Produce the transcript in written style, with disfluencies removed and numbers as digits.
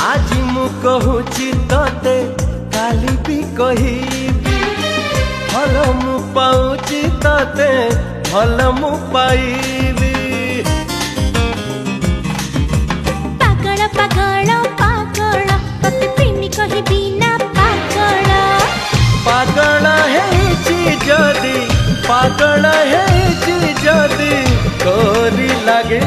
आज मु कहूची तते काली भी कहिबी भल मु पाऊची तते भल मु पाइबी। पागल पागल पागल तते प्रेमी कहिबी ना पागल। पागल हेची जदी पागल हेची जदी तोरी लागे